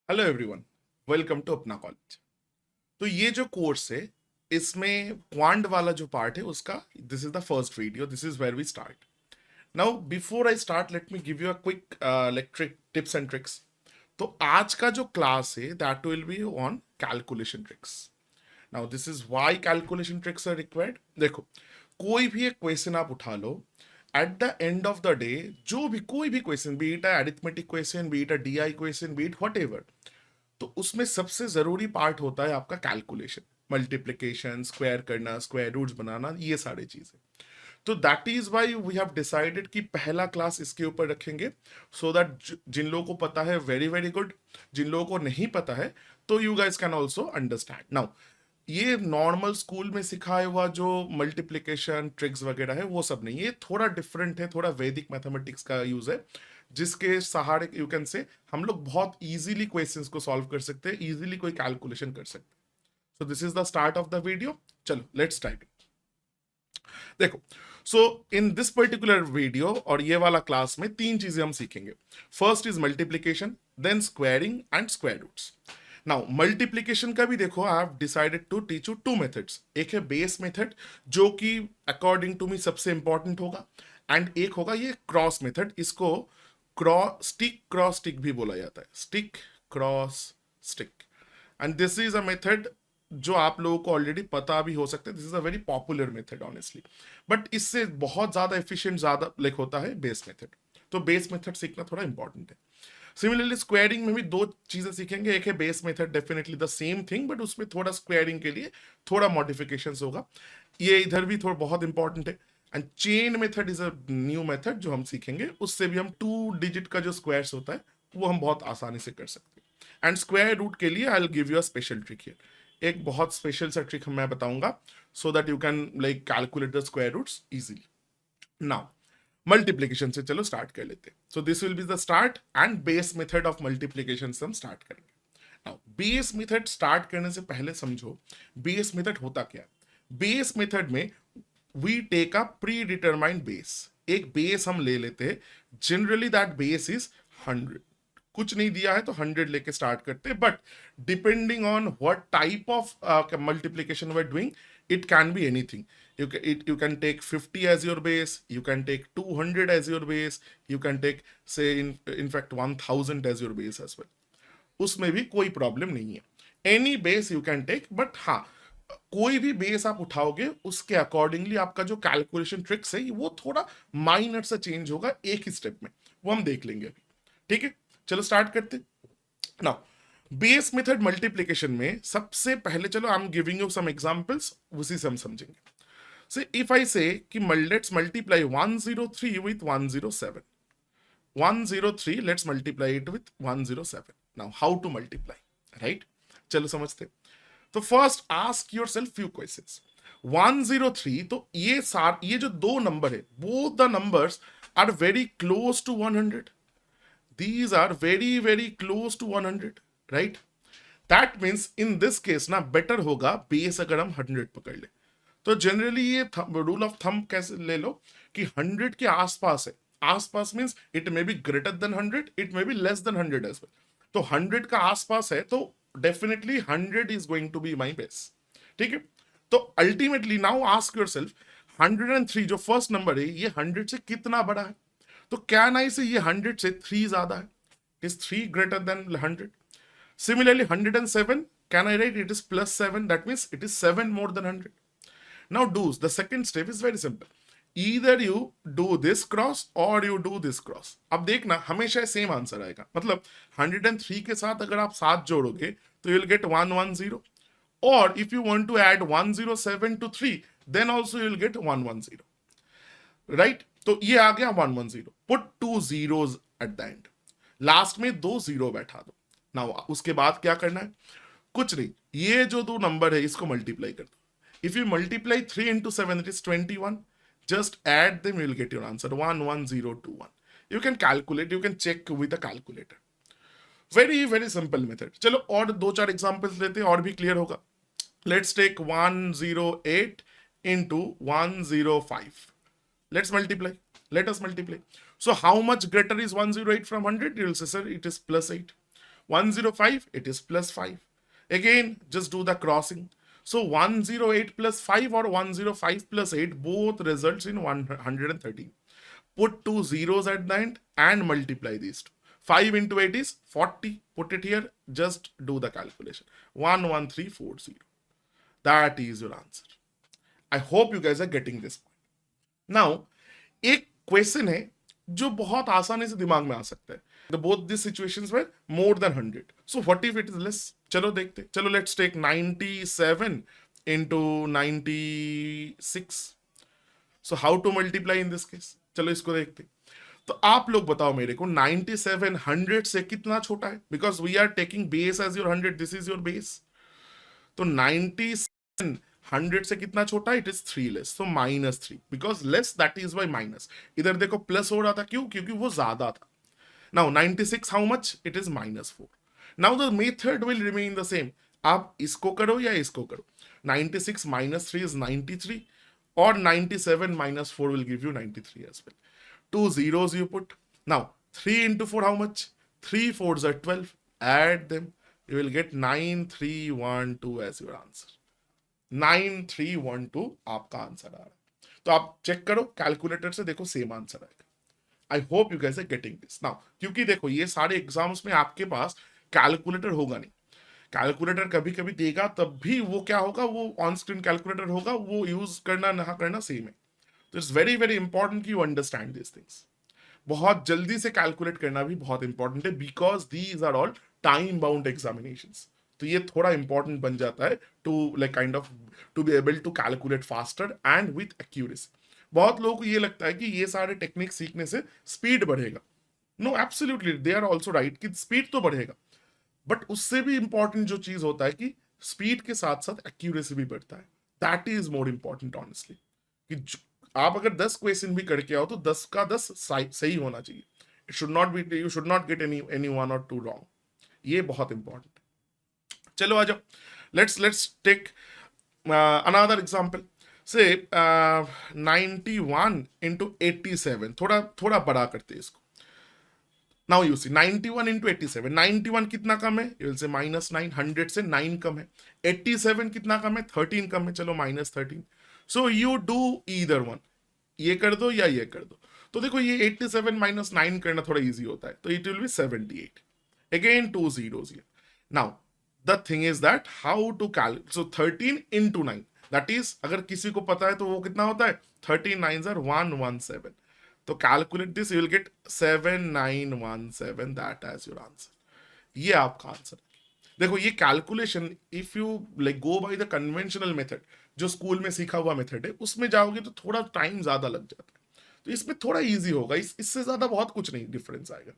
Hello everyone, welcome to अपना college. तो ये जो कोर्स है इसमें क्वांट वाला जो पार्ट है उसका this is the first video. This is where we start. Now before I start let me give you a quick electric tips and tricks. तो आज का जो क्लास है that will be on calculation tricks. Now this is why calculation tricks are required. देखो, कोई भी एक question आप उठा लो, at the end of the day जो भी कोई भी question, be it arithmetic question, be it a DI question, be it whatever, तो उसमें सबसे जरूरी पार्ट होता है आपका कैलकुलेशन, मल्टीप्लिकेशन, स्क्वायर करना, स्क्वायर रूट्स बनाना, ये सारी चीजें। तो that is why we have decided कि पहला क्लास इसके ऊपर रखेंगे, सो दैट जिन लोगों को पता है वेरी वेरी गुड, जिन लोगों को नहीं पता है तो you guys can also understand. Now ये नॉर्मल स्कूल में सिखाया हुआ जो मल्टीप्लिकेशन ट्रिक्स वगैरह है वो सब नहीं, ये थोड़ा डिफरेंट है, थोड़ा वैदिक मैथमेटिक्स का यूज है, जिसके सहारे यू कैन से हम लोग बहुत इजीली क्वेश्चंस को सॉल्व कर सकते हैं, इजीली कोई कैलकुलेशन कर सकते हैं। So this is the start of the video. चलो लेट्स स्टार्ट। देखो, so in this particular video और ये वाला क्लास में तीन चीजें हम सीखेंगे। First is multiplication, then squaring and square roots. Now multiplication का भी देखो, I have decided to teach you two methods. एक है बेस मेथड जो कि अकॉर्डिंग टू मी सबसे इंपॉर्टेंट होगा, एंड एक होगा ये क्रॉस मेथड। इसको क्रॉस स्टिक भी बोला जाता है, stick cross stick. And this is a method जो आप लोगों को ऑलरेडी पता भी हो सकता है। This is a very popular method honestly, but इससे बहुत ज्यादा एफिशिएंट ज्यादा लाइक होता है बेस मेथड। तो बेस मेथड सीखना थोड़ा इंपॉर्टेंट है। सिमिलरली स्क्वायरिंग में भी दो चीजें सीखेंगे। एक है base method, definitely the same thing, but उसमें थोड़ा स्क्वायरिंग के लिए थोड़ा मॉडिफिकेशंस होगा। ये इधर भी थोड़ा बहुत इंपॉर्टेंट है। And chain method is a new method जो हम सीखेंगे, उससे भी हम 2 डिजिट का जो स्क्वायर्स होता है वो हम बहुत आसानी से कर सकते हैं। एंड स्क्वायर रूट के लिए I will give you a special trick here, एक बहुत स्पेशल सा ट्रिक मैं बताऊंगा, so that you can like calculate the square roots easily. Now multiplication से चलो स्टार्ट कर लेते हैं। So this will be the start and base method of multiplication से हम स्टार्ट करेंगे। नाउ बेस मेथड स्टार्ट करने से पहले समझो बेस मेथड होता क्या है। बेस मेथड में we take a predetermined base. एक बेस हम ले लेते हैं, जनरली दैट बेस इज 100। कुछ नहीं दिया है तो 100 लेके स्टार्ट करते हैं, but depending on what type of multiplication we are doing, it can be anything. You can take 50 as your base, you can take 200 as your base, you can take say in fact 1000 as your base as well। उसमें भी कोई problem नहीं है, any base you can take. But हाँ, कोई भी base आप उठाओगे उसके अकॉर्डिंगली आपका जो कैलकुलेशन ट्रिक्स है वो थोड़ा माइनर सा चेंज होगा एक ही स्टेप में, वो हम देख लेंगे अभी। ठीक है, चलो स्टार्ट करते। नाउ बेस मेथड मल्टीप्लिकेशन में सबसे पहले चलो I am giving you some examples, उसी से हम समझेंगे। So if I say कि let's multiply 103 with 107, 103 let's multiply it with 107। now how to multiply, right? चलो समझते। तो first ask yourself few questions. 103, तो ये जो दो नंबर है, both the numbers are very close to 100। these are very very close to 100, right? That means in this case ना better होगा बेस अगर हम 100 पकड़ ले। तो जनरली ये रूल ऑफ थंब कैसे ले लो कि 100 के आसपास है। आसपास means it may be greater than 100, it may be less than 100 as well. तो 100 का आसपास है तो definitely 100 is going to be my base. ठीक है, तो ultimately now ask yourself, 103 जो फर्स्ट नंबर है ये 100 से कितना बड़ा है? तो क्या नहीं से ये 100 से 3 ज्यादा है, is 3 greater than 100। Similarly, 107, can I write it is plus 7? That means it is 7 more than 100. Now, the second step is very simple. Either you do this cross or you do this cross. अब देखना हमेशा same answer आएगा, मतलब 103 के साथ अगर आप 7 जोड़ोगे तो you'll get 110, or if you want to add 107 to 3 then also you'll get 110, right? तो ये आ गया 110। Put 2 zeros at the end, last में 2 जीरो बैठा दो। ना उसके बाद क्या करना है? कुछ नहीं, ये जो दो नंबर है इसको मल्टीप्लाई कर दो। If you multiply 3 into 7 it is 21, just add them, you will get your answer 11021। you can calculate, you can check with a calculator। very very simple method। चलो और दो चार एग्जांपल्स लेते हैं और भी क्लियर होगा। Let's take 108 into 105। let's multiply, let us multiply। so how much greater is 108 from 100? You will say sir it is plus 8। 105, it is plus 5. Again, just do the crossing. So 108 plus 5 or 105 plus 8 both results in 113. Put two zeros at the end and multiply these two. 5 into 8 is 40. Put it here. Just do the calculation. 11340. That is your answer. I hope you guys are getting this point. Now, एक question है जो बहुत आसानी से दिमाग में आ सकता है. The both these situations were more than 100. So what if it is less? चलो देखते. चलो let's take 97 into 96. So how to multiply in this case? चलो इसको देखते. तो आप लोग बताओ मेरे को 97 100 से कितना छोटा है? Because we are taking base as your 100. This is your base. तो 97 100 से कितना छोटा है? It is 3 less. So minus 3. Because less, that is why minus. इधर देखो प्लस हो रहा था. क्यों? क्योंकि वो ज्यादा था. Now 96 how much? It is minus 4. Now the method will remain the same. आप इसको करो या इसको करो. 96 minus 3 is 93. Or 97 minus 4 will give you 93 as well. Two zeros you put. Now 3 into 4 how much? 3 4s are 12. Add them. You will get 9312 as your answer. 9312 आपका answer आ रहा है. तो आप चेक करो कैलकुलेटर से, देखो सेम आंसर आएगा. I hope you guys are getting this now. क्योंकि देखो ये सारे एग्जाम्स में आपके पास कैलकुलेटर होगा नहीं. कैलकुलेटर कभी कभी देगा तब भी वो क्या होगा, वो ऑन स्क्रीन कैलकुलेटर होगा, वो यूज करना ना करना सेम है. तो इट्स वेरी वेरी इंपॉर्टेंट कि यू अंडरस्टैंड दिस थिंग्स. बहुत जल्दी से कैलकुलेट करना भी बहुत इंपॉर्टेंट है because these are all time bound examinations. तो ये थोड़ा इंपॉर्टेंट बन जाता है to like kind of to be able to calculate faster and with accuracy. बहुत लोगों को ये लगता है कि ये सारे टेक्निक सीखने से स्पीड बढ़ेगा. No, absolutely they are also right कि स्पीड तो बढ़ेगा, बट उससे भी इंपॉर्टेंट जो चीज होता है कि स्पीड के साथ साथ एक्यूरेसी भी बढ़ता है. That is more important honestly. कि आप अगर 10 क्वेश्चन भी करके आओ तो 10 का 10 सही होना चाहिए. It should not be, you should not get any one और टू रॉन्ग. ये बहुत इंपॉर्टेंट है. चलो आ जाओ. Let's take another example. Say 91 into 87. थोड़ा बड़ा करते हैं इसको. Now you see 91 into 87. 91 कितना कम है? You will say minus 9. 100 से 9 कम है. 87 कितना कम है? 13 कम है. चलो minus 13. So you do either one. ये कर दो या ये कर दो. तो देखो ये 87 minus 9 करना थोड़ा इजी होता है. तो it will be 78. Again 2 zeros here. Now the thing is that how to calculate. So 13 into 9. That is, अगर किसी को पता है तो वो कितना होता है? 13 9s are 117. तो calculate this, you will get 7917. That as your answer. ये आपका आंसर. देखो ये calculation, if you like go by the conventional method, जो स्कूल में सीखा हुआ मेथड है, उसमें जाओगे तो थोड़ा टाइम ज्यादा लग जाता है. तो इसमें थोड़ा इजी होगा. इससे ज्यादा बहुत कुछ नहीं डिफरेंस आएगा.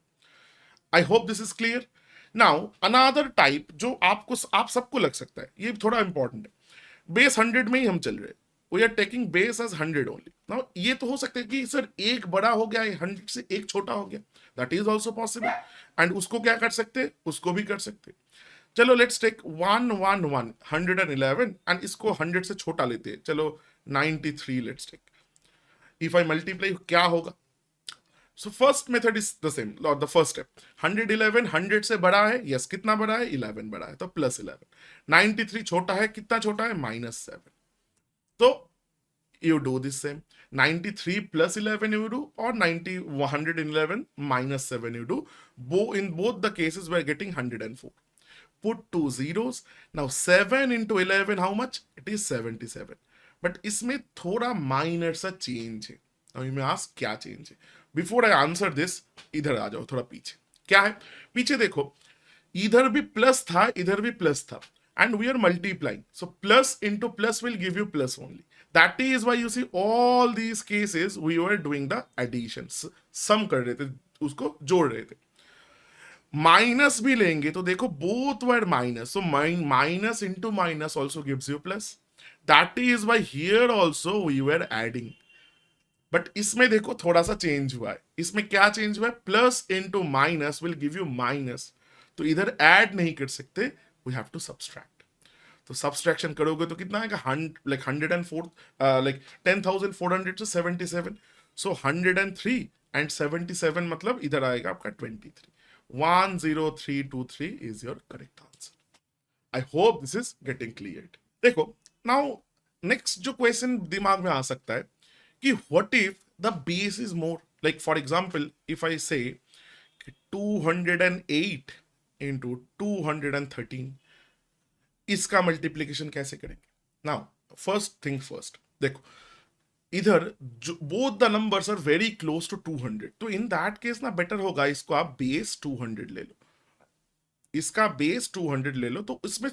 I hope this is clear. Now another type जो आप सबको लग सकता है, ये थोड़ा इंपॉर्टेंट है. बेस 100 में ही हम चल रहे हैं. We are taking base as 100 only. Now ये तो हो सकता है कि सर एक बड़ा हो गया, 100 से एक छोटा हो गया. That is also possible. And उसको क्या कर सकते हैं? उसको भी कर सकते हैं. चलो लेट्स टेक 111 111 एंड इसको 100 से छोटा लेते हैं. चलो 93 let's take. If I multiply क्या होगा? So first method is the same. The first step 111 100 से बड़ा है. यस, कितना बड़ा है? 11 बड़ा है, तो प्लस 11. 93 छोटा है. कितना छोटा है? माइनस 7. तो you do this same. 93 plus 11 you do, or 111 minus 7 you do. In both the cases we are getting 104. Put two zeros. Now 7 into 11 how much? It is 77. But इसमें थोड़ा minor सा change है. Now you may ask क्या change है? Before I answer this, इधर आ जाओ थोड़ा पीछे. क्या है पीछे? देखो इधर भी प्लस था, इधर भी प्लस था, and we are multiplying. So plus into plus will give you plus only. That is why you see all these cases we were doing the additions. सम कर रहे थे, उसको जोड़ रहे थे. माइनस भी लेंगे तो देखो both were minus. So minus into minus also gives you plus. That is why here also we were adding. But इसमें देखो थोड़ा सा चेंज हुआ है. इसमें क्या चेंज हुआ है? Plus into minus will give you minus. तो इधर ऐड नहीं कर सकते, वी हैव टू सब्सट्रैक्ट. तो सब्सट्रैक्शन करोगे तो कितना आएगा? 104 लाइक 10,400 से 77. सो 103 एंड 77 मतलब इधर आएगा आपका 23. 10323 is your correct answer. I hope this is getting cleared. देखो, now next जो question दिमाग में आ सकता है कि what if the base is more, like for example if I say 208 into 213, इसका मल्टीप्लीकेशन कैसे करेंगे? नाउ फर्स्ट थिंग फर्स्ट, देखो इधर both the numbers are very close to 200, तो इन दैट केस ना बेटर होगा इसको आप बेस 200 ले लो, इसका बेस 200 ले लो, तो इसमें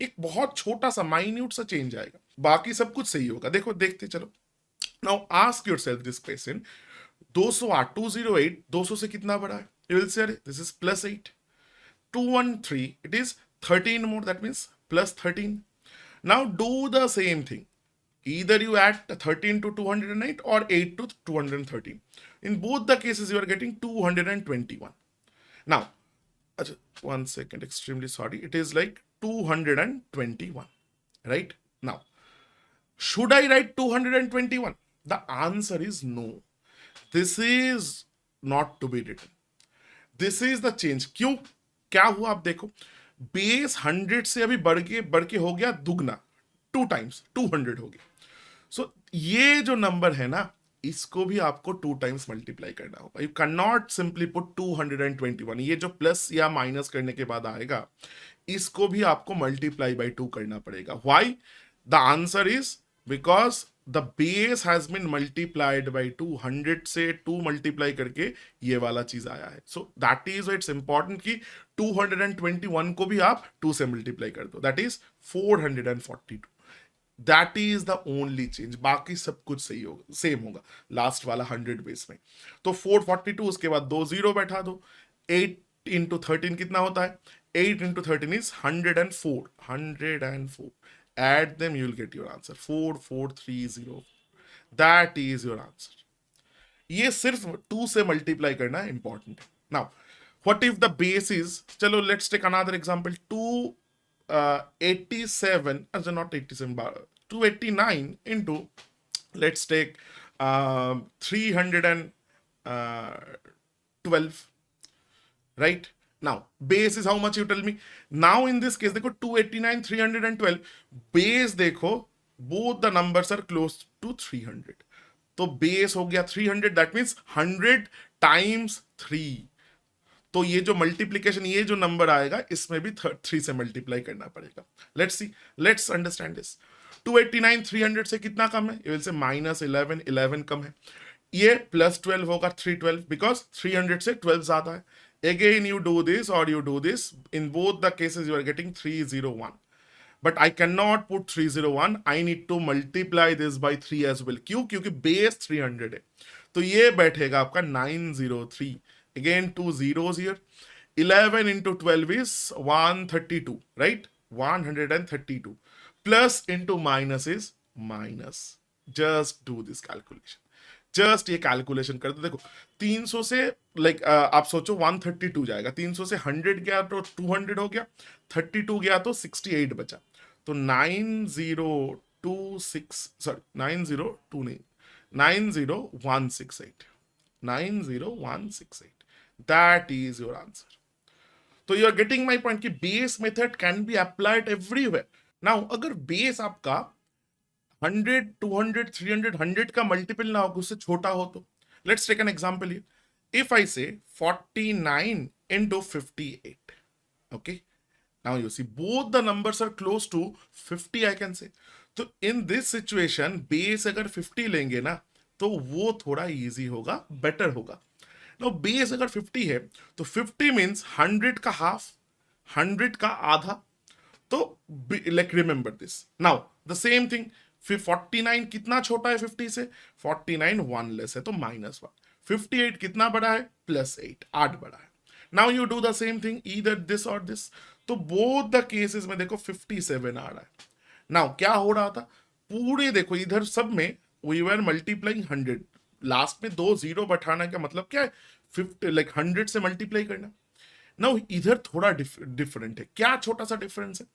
एक बहुत छोटा सा माइन्यूट सा चेंज आएगा, बाकी सब कुछ सही होगा. देखो देखते चलो. Now ask yourself this question, 208 208 200 से कितना बड़ा है? You will say this is +8. 213 it is 13 more, that means +13. Now do the same thing, either you add 13 to 208 or 8 to 213. In both the cases you are getting 221. Now one second, extremely sorry, it is like 221, right? Now should I write 221? The answer is no, this is not to be written. This is the change. क्यों? क्या हुआ आप देखो, base 100 से अभी बढ़ के हो गया दुगना, 2 टाइम्स 200 हो गया. सो ये जो नंबर है ना, इसको भी आपको 2 टाइम्स मल्टीप्लाई करना होगा. You can not simply put 221. ये जो प्लस या माइनस करने के बाद आएगा, इसको भी आपको मल्टीप्लाई बाय 2 करना पड़ेगा. Why? The answer is because the base has been multiplied by 200 से 2 मल्टीप्लाई करके ये वाला चीज आया है. So that is it's important कि 221 को भी आप 2 से मल्टीप्लाई कर दो, that is 442. That is the only change, बाकी सब कुछ सही होगा, सेम होगा लास्ट वाला 100 बेस में. तो 442, उसके बाद 2 0 बैठा दो. 8 इंटू 13 कितना होता है? 8 into 13 is 104. 104. Add them, you will get your answer. 4430. That is your answer. ये सिर्फ 2 से मल्टीप्लाई करना इंपॉर्टेंट है. Now what if the base is, चलो let's take another example. 287, not 87, 289 into, let's take 312, right? Now base is how much, you tell me. Now in this case देखो 289 312, base देखो both the numbers are close to 300, तो base हो गया 300, that means 100 times 3. तो ये जो multiplication, ये जो नंबर आएगा, इसमें भी 3 से मल्टीप्लाई करना पड़ेगा. Let's see, let's understand this. 289 300 से कितना कम है? ये से -11, 11 कम है. ये +12 होगा 312, बिकॉज 300 से 12 ज्यादा है. Again you do this or you do this, in both the cases you are getting 301, but I cannot put 301, I need to multiply this by 3 as well. क्यों? क्योंकि base 300 है, तो ये बैठेगा आपका 903. Again 2 zeros here. 11 into 12 is 132, right? 132. Plus into minus is minus. Just do this calculation. Just ये calculation कर दो. देखो 300 से आप सोचो 132 जाएगा, 300 से 100 गया तो 200 हो गया, 32 गया तो 68 बचा, तो 90168. That is your answer. तो you are getting my point कि base method can be applied everywhere. Now अगर बेस आपका 100 200 300 100 का मल्टीपल ना हो, उससे छोटा हो, तो let's take an example here. If I say 49 into 58, okay, now you see both the numbers are close to 50, I can say. तो in this situation बेस अगर 50 लेंगे ना, तो वो थोड़ा इजी होगा, बेटर होगा. now बेस अगर 50 है, तो 50 मीन्स 100 का हाफ, 100 का आधा. तो like remember this. now the same thing, फिर 49 कितना छोटा है 50 से? 49 1 लेस है, तो -1. 58 कितना बड़ा है? +8, 8 बड़ा है. Now you do the same thing, either this और दिस. तो बोथ द केसेस में देखो 57 आ रहा है. नाउ क्या हो रहा था? पूरे देखो इधर सब में वी वर मल्टीप्लाइंग 100, लास्ट में 2 0 बैठाना का मतलब क्या है? 100 से मल्टीप्लाई करना. नाउ इधर थोड़ा डिफरेंट है. क्या छोटा सा डिफरेंस है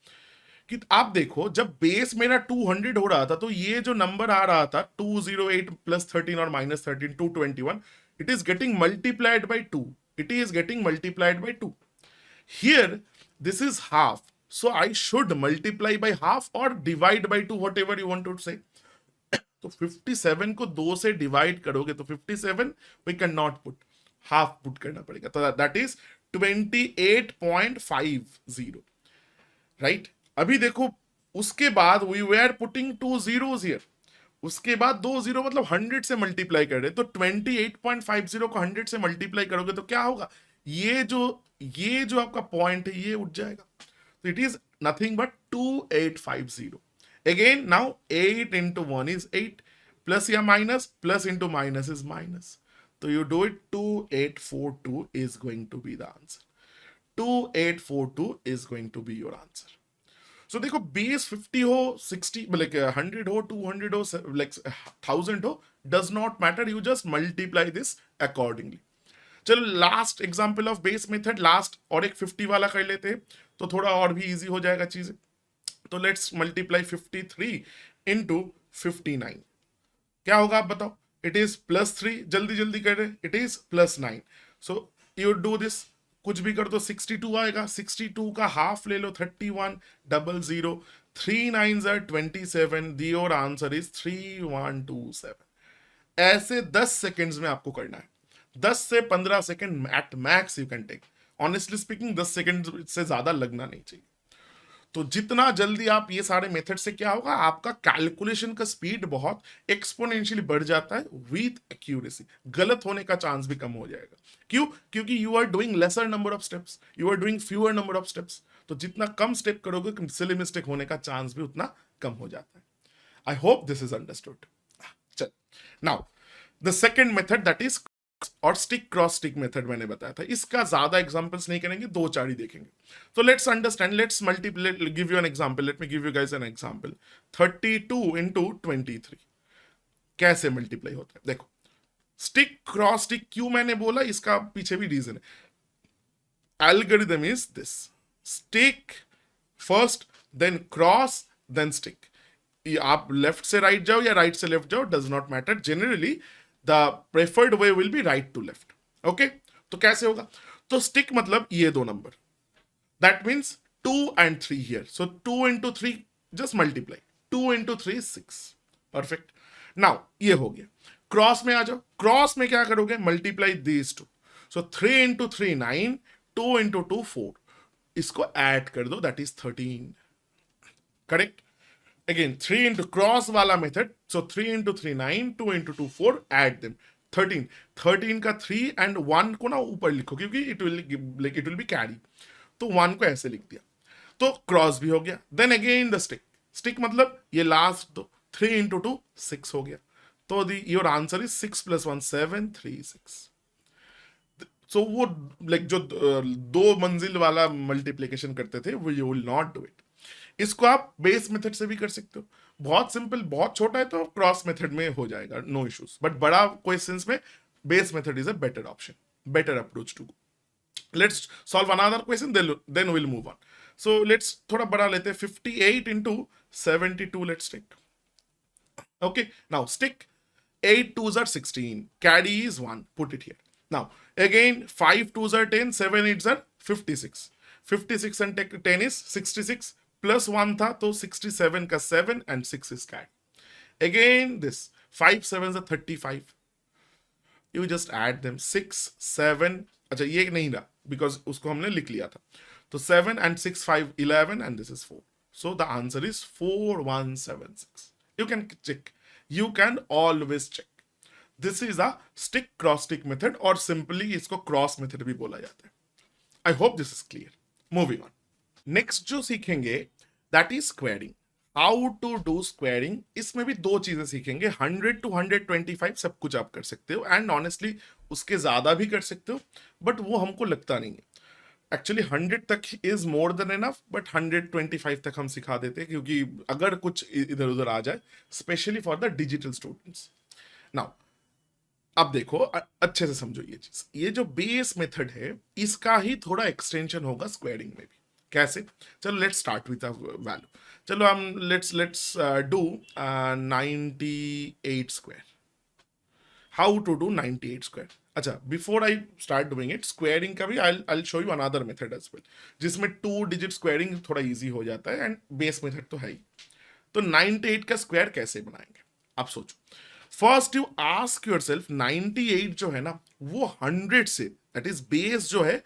कि आप देखो, जब बेस मेरा 200 हो रहा था, तो ये जो नंबर आ रहा था 208 +13 और -13 221, it is getting multiplied by 2. It is getting multiplied by 2. Here this is half, so I should multiply by half or divide by 2, whatever you want to say. तो 57 को 2 से डिवाइड करोगे तो 57 we can not put, half put करना पड़ेगा, तो that is 28.50, right. अभी देखो उसके बाद we were putting 2 zeros here, उसके बाद 2 0 मतलब 100 से मल्टीप्लाई कर रहे, तो 28.50 को 100 से मल्टीप्लाई करोगे तो क्या होगा, ये जो आपका पॉइंट है ये उठ जाएगा, तो it is nothing but 2850. Again, now 8 into 1 is 8, plus या minus, plus into minus is minus. So you do it, 2842 is going to be the answer. 2842 is going to be your answer. So देखो base 50 हो, 60 like 100 हो, 200 हो, like 1000 हो, does not matter, you just multiply this accordingly. चलो last example of base method, last और एक 50 वाला कर लेते हैं तो थोड़ा और भी इजी हो जाएगा चीजें। तो लेट्स मल्टीप्लाई 53 इंटू 59, क्या होगा आप बताओ, इट इज +3, जल्दी जल्दी कर रहे, it is +9, so you do this, कुछ भी कर दो 62 आएगा, 62 का हाफ ले लो 3100, 3 9s are 27, your answer is 3127। ऐसे 10 सेकेंड्स में आपको करना है, 10 से 15 second at max you can take, honestly speaking 10 second से ज्यादा लगना नहीं चाहिए। तो जितना जल्दी आप ये सारे मेथड से क्या होगा, आपका कैलकुलेशन का स्पीड बहुत एक्सपोनेंशियली बढ़ जाता है विथ एक्यूरेसी, गलत होने का चांस भी कम हो जाएगा। क्यों? क्योंकि you are doing lesser number of steps, you are doing fewer number of steps, तो जितना कम स्टेप करोगे सिली मिस्टेक होने का चांस भी उतना कम हो जाता है। I hope this is understood. चल now the second method that is और स्टिक क्रॉस स्टिक मेथड मैंने बताया था, इसका ज्यादा एग्जांपल्स नहीं करेंगे, 2-4 ही देखेंगे। तो let's understand, let's multiply, give you an example, late me give you guys an example. 32 into 23 कैसे मल्टीप्लाई होता है, देखो स्टिक क्रॉस स्टिक क्यों मैंने बोला, इसका पीछे भी रीजन है। Algorithm is this, stick first, then cross, then stick. आप लेफ्ट से राइट जाओ या राइट से लेफ्ट जाओ, does not matter, generally the preferred way will be right to left. Okay, तो कैसे होगा, तो stick मतलब ये दो number, that means 2 and 3 here, so 2 into 3 just multiply, 2 into 3 is 6, perfect. Now ये हो गया, क्रॉस में आ जाओ, क्रॉस में क्या करोगे, multiply these two, so 3 into 3 9, 2 into 2 4, इसको ऐड कर दो, that is 13, correct. Again 3 into cross वाला method, so 3 into 3 9, 2 into 2 4, add them 13, 13 का 3 and 1 को ना ऊपर लिखो क्योंकि it will be carry, तो 1 को ऐसे लिख दिया, तो क्रॉस भी हो गया। Then again the stick, stick मतलब ये लास्ट दो, 3 into 2 6 हो गया, तो योर आंसर इज 6 + 1 7 3 6। सो वो जो 2 मंजिल वाला मल्टीप्लीकेशन करते थे वो you will not do it. इसको आप बेस मेथड से भी कर सकते हो, बहुत सिंपल, बहुत छोटा है तो क्रॉस मेथड में हो जाएगा, नो इश्यूज, बट बड़ा क्वेश्चंस में base method is a better option, better approach to go. Let's solve another question, then will move on. So let's थोड़ा बड़ा लेते हैं, 58 into 72, let's take, okay. Now stick 8 2s are 16, carry is 1, put it here. Now again 5 2s are 10, 7 8s are 56, 56 and 10 is 66, plus 1 था तो 67 का 7 and 6 is carry. Again this 5 7s are 35, you just add them, 6 7, अच्छा ये नहीं रहा because उसको हमने लिख लिया था, तो 7 and 6 5 11 and this is 4, so the answer is 4176. You can check, you can always check. This is a stick cross stick method और simply इसको cross method भी बोला जाता है। I hope this is clear. Moving on. Next जो सीखेंगे that is squaring, how to do squaring. इसमें भी 2 चीजें सीखेंगे, 100 to 125 सब कुछ आप कर सकते हो एंड ऑनेस्टली उसके ज्यादा भी कर सकते हो, बट वो हमको लगता नहीं है। एक्चुअली 100 तक is more than enough, but 125 तक हम सिखा देते हैं क्योंकि अगर कुछ इधर उधर आ जाए, specially for the digital students. Now अब देखो अच्छे से समझो ये चीज, ये जो बेस मेथड है इसका ही थोड़ा एक्सटेंशन होगा स्क्वेयरिंग में भी। कैसे? चलो लेट्स स्टार्ट विथ वैल्यू, चलो हम let's do 98 square. How to do 98 square? अच्छा, before I start doing it, squaring का भी I show you another method as well, जिसमें 2 डिजिट स्क्वायरिंग थोड़ा इजी हो जाता है, एंड बेस मेथड तो है ही। तो 98 का स्क्वायर कैसे बनाएंगे, आप सोचो। First you ask your self, 98 जो है ना वो 100 से, दैट इज बेस जो है,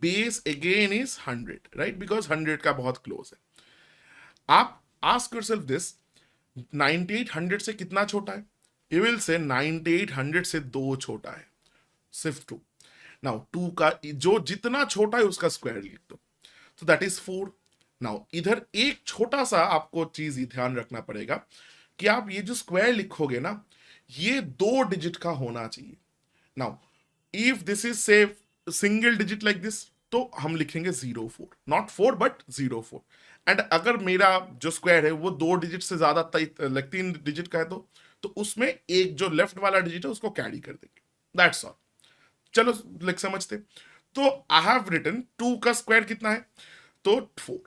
base again is 100, right, because 100 का बहुत क्लोज है। आप आस्क योर सेल्फ दिस, 98 100 से कितना छोटा है? यू विल से 98 100 से 2 छोटा है, सिर्फ 2। नाउ 2 का जो जितना छोटा है उसका स्क्वायर लिख दो, तो दैट इज 4। नाउ इधर एक छोटा सा आपको चीज ध्यान रखना पड़ेगा कि आप ये जो स्क्वायर लिखोगे ना, ये 2 डिजिट का होना चाहिए। नाउ इफ दिस इज से सिंगल डिजिट लाइक दिस, तो हम लिखेंगे 04, नॉट 4 बट 04। एंड अगर मेरा जो स्क्वायर है वो 2 डिजिट से ज्यादा 3 डिजिट का है, तो उसमें एक जो लेफ्ट वाला डिजिट है उसको कैरी कर देंगे, दैट्स ऑल। चलो लाइक समझते। तो आई हैव रिटन 2 का स्क्वायर कितना है, तो 4।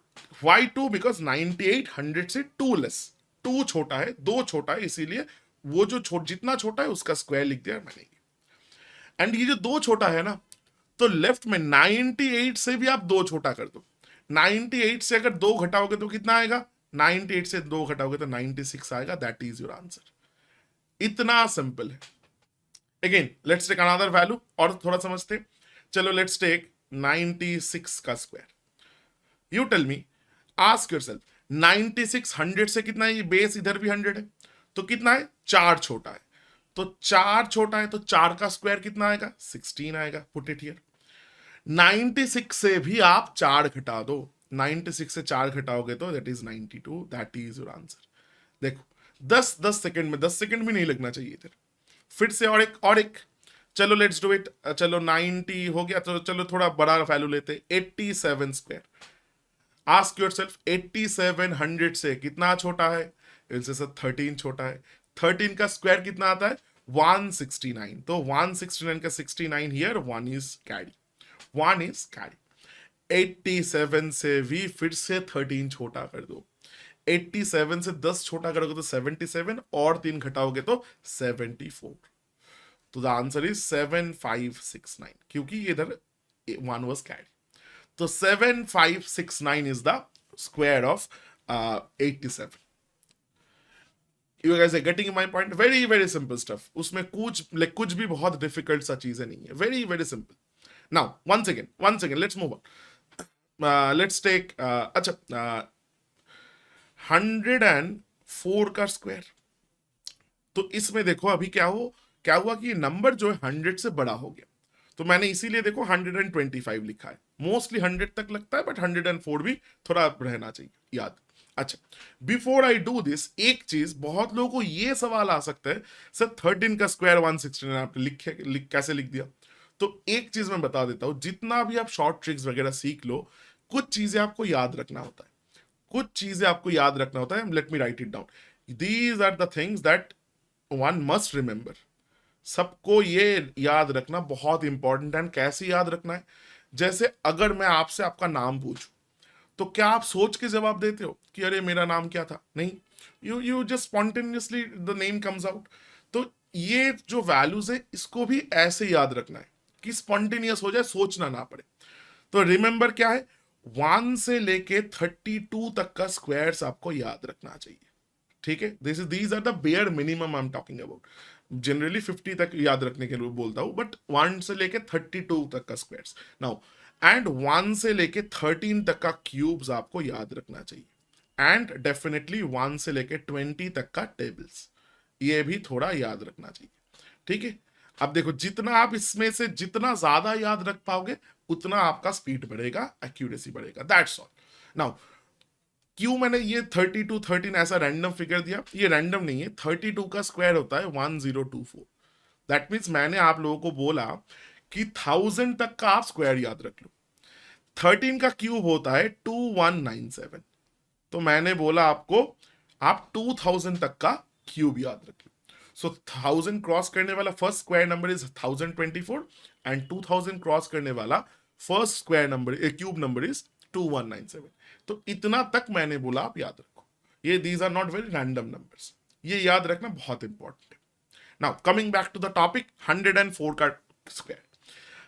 वाई 2? बिकॉज 98 100 से 2 लेस, 2 छोटा है, 2 छोटा है, इसीलिए वो जो जितना छोटा है उसका स्क्वायर लिख दिया मैंने। एंड ये जो 2 छोटा है ना, तो लेफ्ट में 98 से भी आप 2 छोटा कर दो। 98 से अगर 2 घटाओगे तो कितना आएगा? 98 से 2 घटाओगे तो 96 आएगा, दैट इज योर आंसर। इतना सिंपल है। Again let's take another value और थोड़ा समझते। चलो लेट्स टेक 96 का square. You tell me, ask yourself, 96 100 से कितना है? बेस इधर भी 100 है, तो कितना है? 4 छोटा है। तो 4 छोटा है तो 4 का स्क्वायर कितना आएगा? 16 आएगा। Put it here. 96 से भी आप 4 घटा दो, 96 से 4 घटाओगे तो that is 92, that is your answer. देखो 10 सेकंड में, 10 सेकंड भी नहीं लगना चाहिए इधर। फिर से और एक चलो लेट्स डू इट। चलो 90 हो गया, तो चलो थोड़ा बड़ा वैल्यू लेते, 87 स्क्वायर। आस्क योरसेल्फ, 87 100 से कितना छोटा है? इनसे सर 13 छोटा है। 13 का स्क्वायर कितना आता है? 169। तो 169 का 69 here, 1 is carry, 1 is carry. 87 से भी फिर से 13 छोटा कर दो। 87 से 10 छोटा करोगे तो 77, और 3 घटाओगे तो 74। तो द आंसर इज 7569, क्योंकि इधर 1 वाज कैरी। तो 7569 is the square of 87. You guys are getting my point? Very very simple stuff. उसमें कुछ भी बहुत difficult सा चीजें नहीं है. Very very simple. Now once again, let's move on. Let's take अच्छा 104 का स्क्वायर। तो इसमें देखो अभी क्या हुआ कि ये नंबर जो है 100 से बड़ा हो गया, तो मैंने इसीलिए देखो 125 लिखा है। मोस्टली 100 तक लगता है, बट 104 भी थोड़ा रहना चाहिए याद। अच्छा, बिफोर आई डू दिस, एक चीज बहुत लोगों को ये सवाल आ सकता है, सर 13 का स्क्वायर 169 आपने कैसे लिख दिया? तो एक चीज मैं बता देता हूं, जितना भी आप शॉर्ट ट्रिक्स वगैरह सीख लो, कुछ चीजें आपको याद रखना होता है। Let me write it down. These are the things that one must remember. सबको ये याद रखना बहुत इंपॉर्टेंट है। कैसे याद रखना है? जैसे अगर मैं आपसे आपका नाम पूछूं, तो क्या आप सोच के जवाब देते हो कि अरे मेरा नाम क्या था? नहीं, you just spontaneously the name comes out. तो ये जो वैल्यूज है इसको भी ऐसे याद रखना है कि स्पॉन्टेनियस हो जाए, सोचना ना पड़े। तो रिमेंबर क्या है? 1 से लेके 32 तक का स्क्वायर्स आपको याद रखना चाहिए, ठीक है? These are the bare minimum I am talking about. Generally 50 तक याद रखने के लिए बोलता हूं, बट 1 से लेके 32 तक का स्क्वायर्स नाउ, एंड 1 से लेके 13 तक का क्यूब्स आपको याद रखना चाहिए, एंड डेफिनेटली 1 से लेके 20 तक का टेबल्स, ये भी थोड़ा याद रखना चाहिए, ठीक है? अब देखो, जितना आप इसमें से जितना ज्यादा याद रख पाओगे, उतना आपका स्पीड बढ़ेगा, एक्यूरेसी बढ़ेगा, दैट्स ऑल। नाउ क्यों मैंने ये 32 13 ऐसा रैंडम फिगर दिया? ये रैंडम नहीं है। 32 का स्क्वायर होता है 1024। दैट मीन्स मैंने आप लोगों को बोला कि 1000 तक का आप स्क्वायर याद रख लो। 13 का क्यूब होता है 2197, तो मैंने बोला आपको आप 2000 तक का क्यूब याद रख लो। सो 1000 क्रॉस करने वाला first square number is 1024, and 2000 cross करने वाला first square number cube number is 2197। तो इतना तक मैंने बोला आप याद रखो। ये these are not very random numbers, ये याद रखना बहुत इंपॉर्टेंट है। Now coming back to the topic, 104 का स्क्वायर।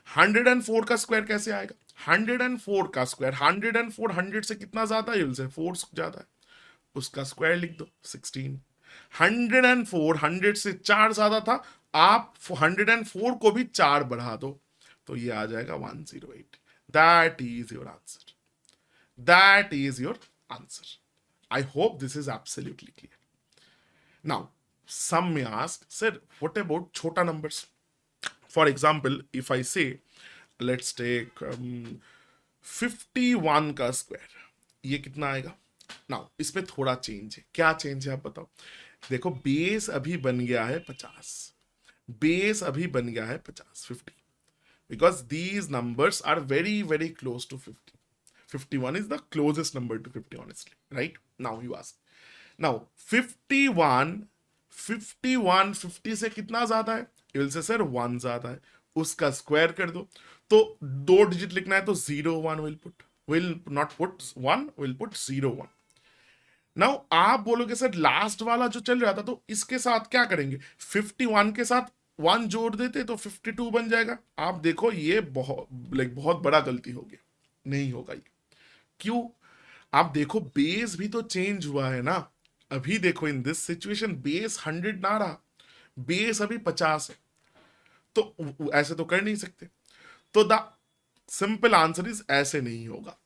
104 का स्क्वायर कैसे आएगा? 104 का स्क्वायर, 104 100 से कितना ज्यादा है? 4 ज्यादा है, उसका स्क्वायर लिख दो 16। 104 100 से 4 ज्यादा था, आप 104 को भी 4 बढ़ा दो तो ये आ जाएगा 108। That is your answer, that is your answer. I hope this is absolutely clear. Now some may ask, sir, what about chota numbers? For example, if I say, let's take 51 का स्क्वायर, ये कितना आएगा? Now इसमें थोड़ा change है। क्या change है आप बताओ? देखो बेस अभी बन गया है 50, बेस अभी बन गया है 50, 50, because these numbers are very very close to 50. 51 is the closest number to 50, honestly, right? Now you ask, now 51 50 से कितना ज्यादा है? यू विल से सर 1 ज्यादा है, उसका स्क्वायर कर दो। तो 2 डिजिट लिखना है तो 01 will not put 1, will put 01। Now आप बोलोगे सर लास्ट वाला जो चल रहा था तो इसके साथ क्या करेंगे? 51 के साथ 1 जोड़ देते तो 52 बन जाएगा। आप देखो ये बहुत बड़ा गलती हो गया, नहीं होगा ये। क्यों? आप देखो बेस भी तो चेंज हुआ है ना। अभी देखो इन दिस सिचुएशन बेस 100 ना रहा, बेस अभी 50 है, तो ऐसे तो कर नहीं सकते। तो द सिंपल आंसर इज ऐसे नहीं होगा,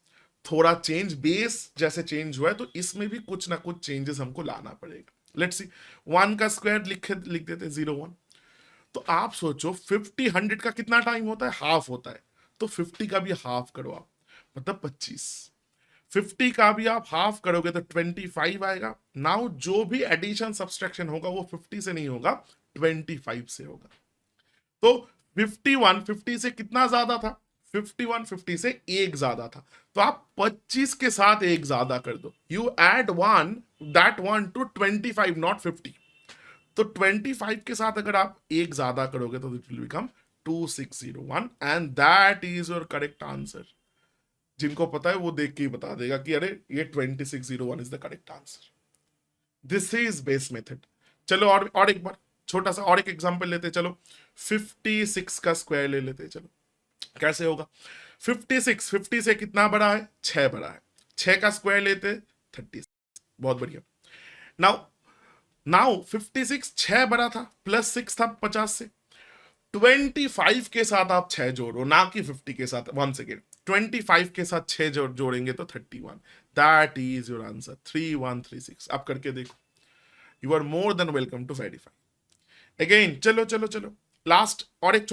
थोड़ा चेंज बेस जैसे चेंज हुआ है तो इसमें भी कुछ ना कुछ चेंजेस हमको लाना पड़ेगा। लेट्स सी 1 का स्क्वायर लिख देते 01। तो आप सोचो 50 100 का कितना टाइम होता है? हाफ होता है, तो 50 का भी हाफ करो आप, मतलब 25। 50 का भी आप हाफ करोगे तो 25 आएगा। नाउ जो भी एडिशन सब्सट्रैक्शन होगा वो 50 से नहीं होगा, 25 से होगा। तो 51 50 से कितना ज्यादा था? 51 50 से एक ज्यादा था, तो आप 25 के साथ एक ज्यादा कर दो। You add 1 that 1 to 25 not 50। तो 25 के साथ अगर आप एक ज्यादा करोगे तो it will become 2601 and that is your correct answer. जिनको पता है वो देख के ही बता देगा कि अरे ये 2601 is the correct answer. This is base method. चलो और एक बार छोटा सा और एक एग्जांपल लेते, चलो 56 का स्क्वायर ले लेते। चलो कैसे होगा? 56 50 से कितना बड़ा है? 6 बड़ा है, 6 का स्क्वायर लेते 36। बहुत बढ़िया। नाउ 56 6 बड़ा था प्लस 6 था 50 से, 25 के साथ आप 6 जोड़ो, ना कि 50 के साथ। वन सेकेंड, 25 के साथ 6 जोड़ेंगे तो 31। That is your answer 3136। आप करके देखो, you are more than welcome to verify. Again चलो लास्ट और एक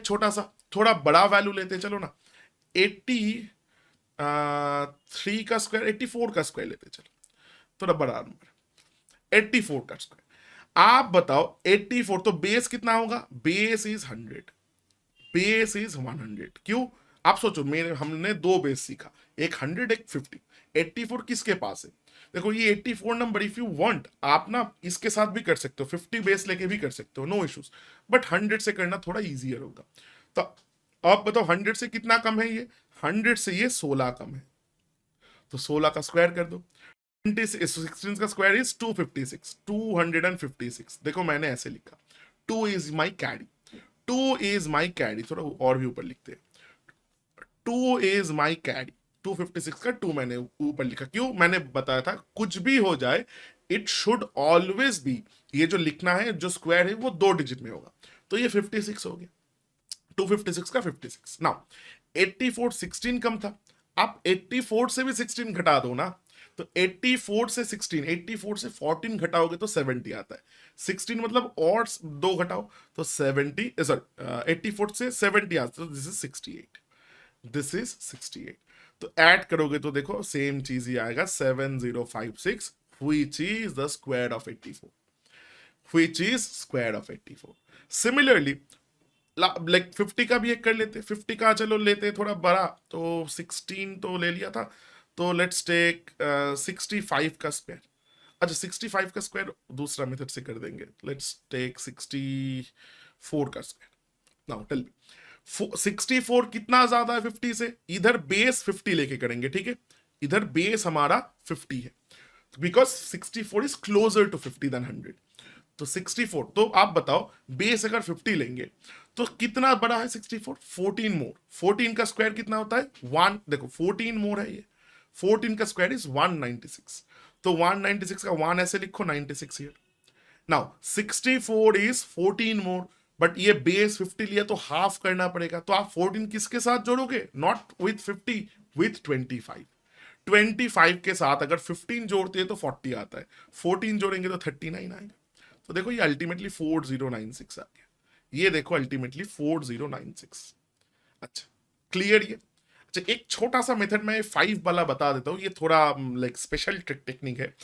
छोटा सा थोड़ा बड़ा वैल्यू लेते, चलो ना 83 का स्क्वायर, 84 का स्क्वायर लेते, चलो थोड़ा बड़ा नंबर 84 का स्क्वायर। आप बताओ 84, तो बेस कितना होगा? Base is 100, base is 100। क्यों? आप सोचो, हमने 2 बेस सीखा, एक 100 एक 50। 84 किसके पास है? देखो ये 84 नंबर इफ यू वांट आप ना इसके साथ भी कर सकते हो, 50 बेस लेके भी कर सकते हो, नो इश्यूज, बट 100 से करना थोड़ा इजियर होगा। तो आप बताओ 100 से कितना कम है? ये 100 से ये 16 कम है, तो 16 का स्क्वायर कर दो। 16 का स्क्वायर इज 256, 256। देखो मैंने ऐसे लिखा, 2 is my carry, 2 is my carry. थोड़ा और भी ऊपर लिखते हैं, 2 इज माई कैरी। 256 का 2 मैंने ऊपर लिखा, क्यों? मैंने बताया था कुछ भी हो जाए इट शुड ऑलवेज बी, ये जो लिखना है जो स्क्वायर है वो 2 डिजिट में होगा, तो ये 56 हो गया। 256 का 56। नाउ 84 16 कम था, आप 84 से भी 16 घटा दो ना, तो 84 से 16, 84 से 14 घटाओगे तो 70 आता है। 16 मतलब और 2 घटाओ तो 70, सॉरी 84 से 70 आता है, तो दिस इज 68, दिस इज 68। तो ऐड करोगे तो देखो सेम चीज ही आएगा, 7056 which is the square of 84, which is square of 84। Similarly like 50 का भी एक कर लेते, 50 का चलो लेते थोड़ा बड़ा, तो 16 तो ले लिया था, तो लेट्स टेक 65 का स्क्वायर। अच्छा 65 का स्क्वायर दूसरा मेथड से कर देंगे, लेट्स टेक 64 का स्क्वायर। नाउ टेल मी 64 कितना ज्यादा है 50 से? इधर बेस 50 लेके करेंगे, ठीक है, इधर बेस हमारा 50 है, because 64 is closer to 50 than 100। तो 64, तो आप बताओ बेस अगर 50 लेंगे तो कितना बड़ा है 64? 14 मोर। 14 का स्क्वायर कितना होता है? 1। देखो 14 मोर है ये, 14 का स्क्वायर इज 196। तो 196 का 1 ऐसे लिखो, 96 here. Now 64 is 14 more, but ये बेस 50 लिया तो हाफ करना पड़ेगा। तो आप 14 किसके साथ जोड़ोगे? Not with 50, with 25। 25 के साथ अगर 15 जोड़ते हैं तो 40 आता है, 14 जोड़ेंगे तो 39 आएगा। तो देखो ये अल्टीमेटली 4096 आ गया। ये देखो अल्टीमेटली 4096। अच्छा, क्लियर ये? अच्छा, एक छोटा सा मेथड मैं 5 वाला बता देता हूँ, ये थोड़ा लाइक स्पेशल टेक्निक है।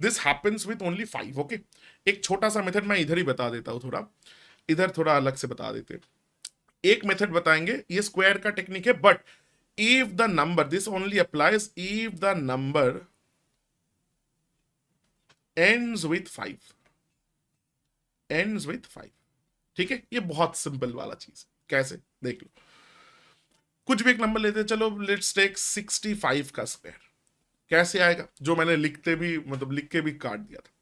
This happens with only 5। Okay, एक छोटा सा मेथड मैं इधर ही बता देता हूँ, थोड़ा इधर थोड़ा अलग से बता देते हैं। एक मेथड बताएंगे, ये स्क्वायर का टेक्निक है, but if the number, this only applies if the number ends with 5, ends with 5। ठीक है, ये बहुत सिंपल वाला चीज। कैसे? देख लो, कुछ भी एक नंबर लेते हैं, चलो लेट्स टेक 65 का स्क्वायर। कैसे आएगा? जो मैंने लिखते भी मतलब लिख के भी काट दिया था।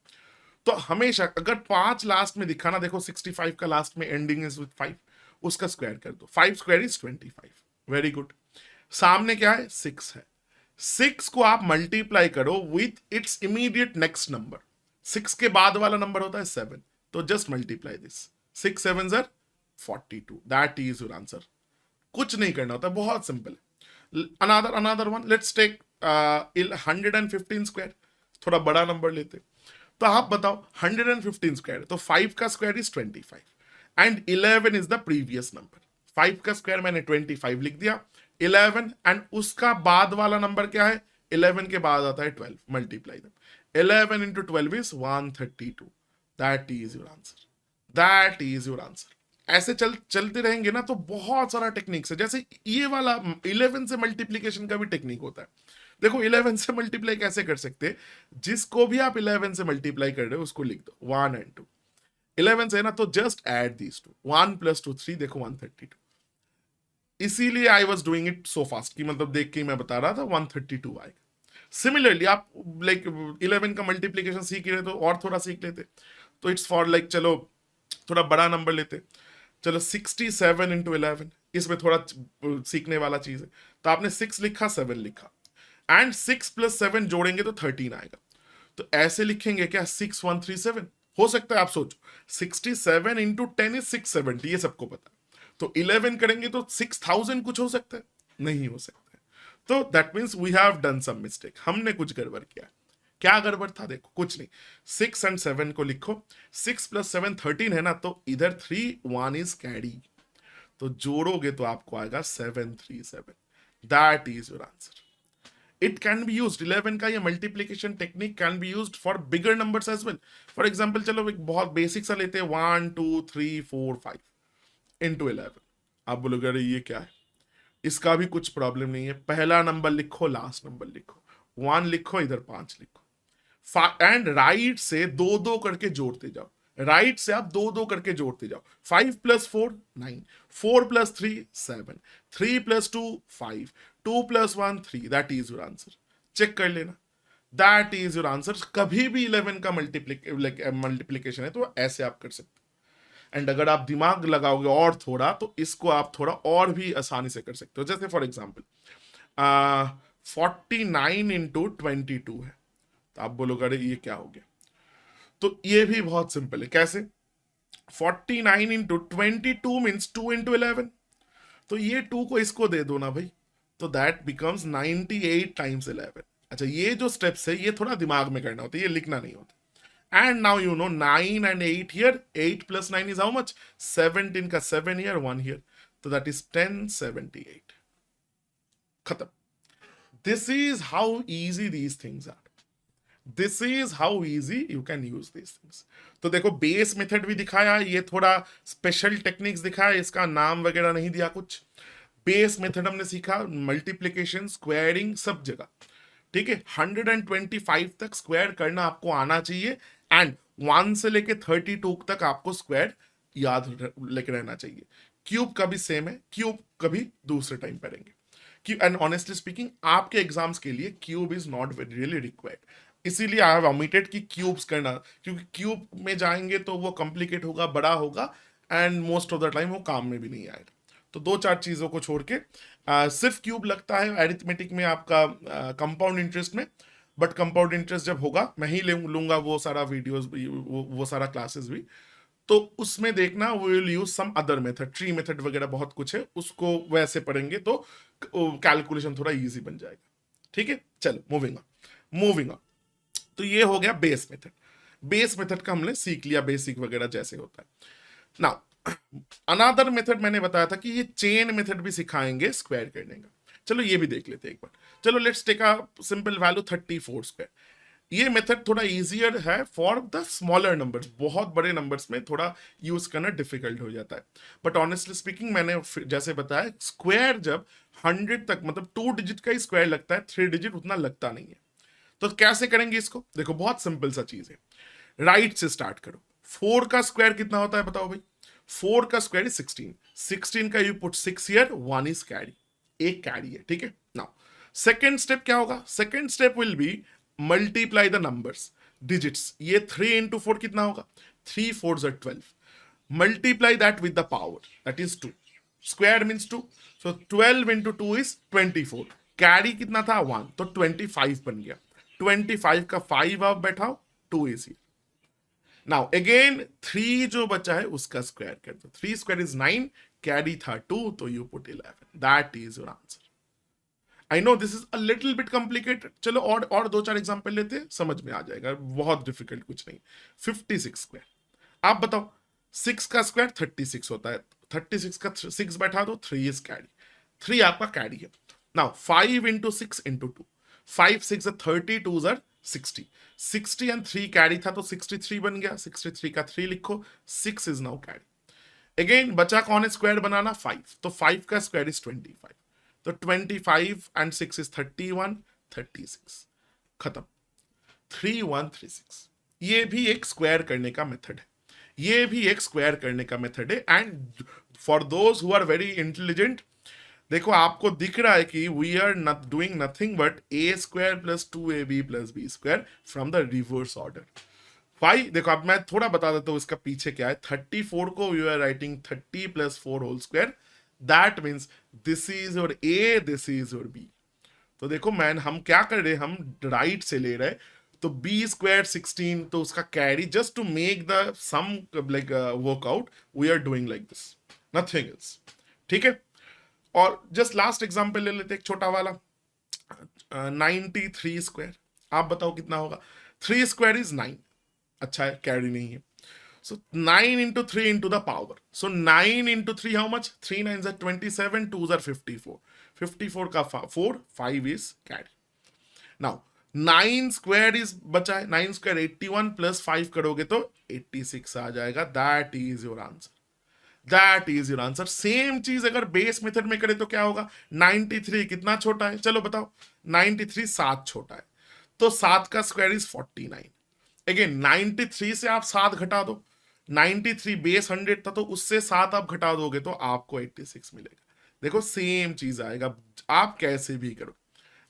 तो हमेशा अगर 5 लास्ट में दिखाना, देखो 65 का लास्ट में एंडिंग इज विथ 5, उसका स्क्वायर कर दो। 5 स्क्वायर इज 25। Very good. सामने क्या है? 6 है। 6 को आप मल्टीप्लाई करो with its immediate next number. 6 के बाद वाला नंबर होता है 7, तो just multiply this. 6 7s are 42। That is your answer. कुछ नहीं करना होता, बहुत सिंपल है। Another one, let's take 115 square. थोड़ा बड़ा नंबर लेते, तो आप बताओ 115 स्क्वायर, तो 5 का square is 25 and 11 is the previous number. 5 का स्क्वायर मैंने 25 लिख दिया, 11 एंड उसका बाद वाला नंबर क्या है? 11 के बाद आता है 12। मल्टीप्लाई दम। 11 into 12 is 132। That is your answer. That is your answer. ऐसे चलते रहेंगे ना तो बहुत सारा टेक्निक्स है। जैसे ये वाला 11 से मल्टीप्लीकेशन का भी टेक्निक होता है। देखो 11 से मल्टीप्लाई कैसे कर सकते हैं? जिसको भी आप 11 से मल्टीप्लाई कर रहे हो उसको लिख दो 1 and 2। 11 से है ना, तो जस्ट ऐड दीज टू। 1 + 2 3, देखो 132। इसीलिए I was doing it so fast कि मतलब देख के मैं बता रहा था 132 आएगा। सिमिलरली आप लाइक 11 का मल्टीप्लीकेशन सीख रहे तो और थोड़ा सीख लेते। तो इट्स फॉर लाइक, चलो थोड़ा बड़ा नंबर लेते, चलो 67 इंटू 11। इसमें थोड़ा सीखने वाला चीज है। तो आपने 6 लिखा, 7 लिखा, एंड 6 + 7 जोड़ेंगे तो 13 आएगा। तो ऐसे लिखेंगे क्या? 6137 हो सकता है। आप सोचो 67 इंटू 10 इज 670, ये सबको पता है। तो 11 करेंगे तो 6000 कुछ हो सकता है? नहीं हो सकता है। तो that means we have done some mistake, हमने कुछ गड़बड़ किया। क्या गड़बड़ था? देखो कुछ नहीं, 6 and 7 को लिखो। 6 + 7 13 है ना, तो इधर 3 1 इज कैरी, तो जोड़ोगे तो आपको आएगा 737। That is your answer. It can be used, 11 का ये multiplication technique can be used for bigger numbers as well. For example, चलो एक बहुत बेसिक सा लेते हैं, 1 2 3 4 5 into 11। आप बोलोगे अरे ये क्या है? इसका भी कुछ प्रॉब्लम नहीं है। पहला नंबर लिखो, लास्ट नंबर लिखो, 1 लिखो, इधर 5 लिखो, एंड राइट से 2 2 करके जोड़ते जाओ। राइट से आप 2 2 करके जोड़ते जाओ। 5 + 4 9, 4 + 3 7, 3 + 2 5, 2 + 1 3। That is your answer. Check कर लेना, दैट इज योर आंसर। कभी भी 11 का मल्टीप्लीकेशन है तो ऐसे आप कर सकते हो। एंड अगर आप दिमाग लगाओगे और थोड़ा, तो इसको आप थोड़ा और भी आसानी से कर सकते हो। जैसे फॉर एग्जाम्पल 49 इंटू 22 है, तो आप बोलोगे अरे ये क्या हो गया? तो ये भी बहुत सिंपल है। कैसे? 49 इंटू 22 मीन्स 2 इंटू 11। तो ये 2 को इसको दे दो ना भाई, तो दैट बिकम्स 98 टाइम्स 11। अच्छा, ये जो स्टेप्स है ये थोड़ा दिमाग में करना होता है, ये लिखना नहीं होता। And now you know 9 and 8 here, 8 + 9 is how much? 17 का 7 हियर, 1 हियर, तो दैट इज 1078। खत्म। This is how easy these things are. This is how easy you can use this things. तो देखो बेस मेथड भी दिखाया, ये थोड़ा special techniques दिखाया, इसका नाम वगैरह नहीं दिया कुछ। बेस मेथड हमने सीखा, मल्टीप्लीकेशन, स्क्वायरिंग, सब जगह। ठीक है, 125 तक स्क्वायर करना आपको आना चाहिए, एंड 1 से लेके 32 तक आपको स्क्वायर याद लेके रहना चाहिए। क्यूब का भी सेम है, क्यूब कभी दूसरे टाइम पढ़ेंगे। एंड ऑनेस्टली स्पीकिंग, आपके एग्जाम्स के लिए cube is not really required. इसीलिए आई हैव ओमिटेड कि क्यूब्स करना, क्योंकि क्यूब में जाएंगे तो वो कॉम्प्लिकेट होगा, बड़ा होगा, and most of the time वो काम में भी नहीं आएगा। तो दो चार चीज़ों को छोड़ के सिर्फ क्यूब लगता है एरिथमेटिक में आपका कंपाउंड इंटरेस्ट में, बट कंपाउंड इंटरेस्ट जब होगा मैं ही लूंगा वो सारा वीडियोस वो सारा क्लासेस भी, तो उसमें देखना we will use some other method, tree method वगैरह बहुत कुछ है, उसको वैसे पढ़ेंगे तो कैलकुलेशन थोड़ा इजी बन जाएगा। ठीक है, चलो मूविंग ऑन। तो ये हो गया बेस मेथड। बेस मेथड का हमने सीख लिया, बेसिक वगैरह जैसे होता है। नाउ अनदर मेथड मैंने बताया था कि ये चेन मेथड भी सिखाएंगे स्क्वायर करने का। चलो ये भी देख लेते हैं एक बार। चलो let's take a simple value 34 square. ये मेथड थोड़ा इजियर है फॉर द स्मॉलर नंबर्स, बहुत बड़े नंबर्स में थोड़ा यूज करना डिफिकल्ट हो जाता है। बट ऑनेस्टली स्पीकिंग मैंने जैसे बताया स्क्वायर जब 100 तक, मतलब 2 डिजिट का ही स्क्वायर लगता है, 3 डिजिट उतना लगता नहीं है। तो कैसे करेंगे इसको, देखो बहुत सिंपल सा चीज है। राइट से स्टार्ट करो। 4 का स्क्वायर कितना होता है बताओ भाई? 4 का स्क्वायर इज 16। 16 का you put 6 here, 1 is carry, एक कैरी है। ठीक है, नाउ सेकेंड स्टेप क्या होगा? Second step will be multiply the numbers, digits. ये 3 इंटू 4 कितना होगा? 3 4 12। Multiply that with the power, that is 2। Square means 2, so 12 into 2 is 24। Carry कितना था? 1, तो 25 बन गया। 25 का 5 आप बैठाओ, 2 इज हियर। नाउ अगेन 3 जो बचा है उसका स्क्वायर कर दो। 3 स्क्वायर इज 9, कैरी था 2, तो you put 11। That is your answer. I know this is a little bit complicated. चलो और दो चार एग्जांपल लेते हैं, समझ में आ जाएगा, बहुत डिफिकल्ट कुछ नहीं। 56 स्क्वायर, आप बताओ 6 का स्क्वायर 36 होता है। 36 का 6 बैठा दो, 3 इज कैरी, 3 आपका कैरी है। Now 5 into 6 into 2, 5 6 30, 2 are 60। 60 and 3 carry था तो 63 बन गया। 63 का 3 लिखो, 6 इज नाउ कैरी। अगेन बचा कौन है स्क्वायर बनाना? 5, तो 5 का स्क्वायर इज 25। तो 25 एंड 6 इज 31, 36, खत्म। 3136। ये भी एक स्क्वायर करने का मेथड है, ये भी एक स्क्वायर करने का मेथड है। And for those who are very intelligent, देखो आपको दिख रहा है कि we are not doing nothing but a square plus 2ab plus b square from the reverse order. Why? देखो अब मैं थोड़ा बता देता हूं इसका पीछे क्या है। 34 को you are writing 30 plus 4 whole square, that means this is your a, this is your b. तो देखो मैन हम क्या कर रहे हैं, हम राइट से ले रहे हैं। तो बी स्क्वायर 16, तो उसका carry, just to make the sum like workout we are doing like this, nothing else. ठीक है, और जस्ट लास्ट एग्जांपल ले लेते हैं एक छोटा वाला। 93 स्क्वायर, आप बताओ कितना होगा? 3 स्क्वायर इज 9, अच्छा है कैरी नहीं है। So 9 into 3 into the power. So 9 into 3 how much? 3 9s are 27, 2s are 54. 54 का 4, 5 is carry. Now 9 square is बचा है, 9 square 81 प्लस 5 करोगे तो 86 आ जाएगा। That is your answer. That is your answer. Same चीज अगर बेस मेथड में करें तो क्या होगा? 93 कितना छोटा है? चलो बताओ। 93 7 छोटा है, तो 7 का स्क्वायर इज 49। अगेन 93 से आप 7 घटा दो, 93 बेस 100 था, तो उससे 7 आप घटा दोगे तो आपको 86 मिलेगा। देखो सेम चीज आएगा, आप कैसे भी करो।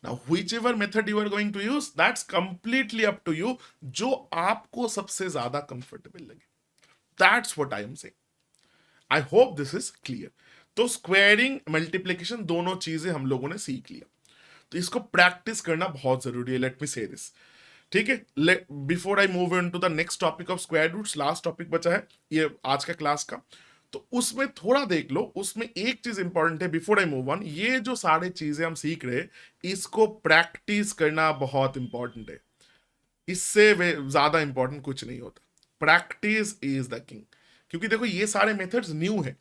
Now whichever method you are going to use, that's completely up to you, जो आपको सबसे ज्यादा कंफर्टेबल लगे। That's what I am saying. I hope this is clear. तो स्क्वायरिंग, मल्टीप्लीकेशन दोनों चीजें हम लोगों ने सीख लिया, तो इसको प्रैक्टिस करना बहुत जरूरी है। लेट मी से दिस, ठीक है। Before I move into the next topic of square roots, last topic बचा है ये आज का क्लास का, तो उसमें थोड़ा देख लो। उसमें एक चीज इंपॉर्टेंट है बिफोर आई मूव ऑन, ये जो सारे चीजें हम सीख रहे हैं इसको प्रैक्टिस करना बहुत इंपॉर्टेंट है। इससे ज्यादा इंपॉर्टेंट कुछ नहीं होता। Practice is the king. क्योंकि देखो ये सारे मेथड्स न्यू है।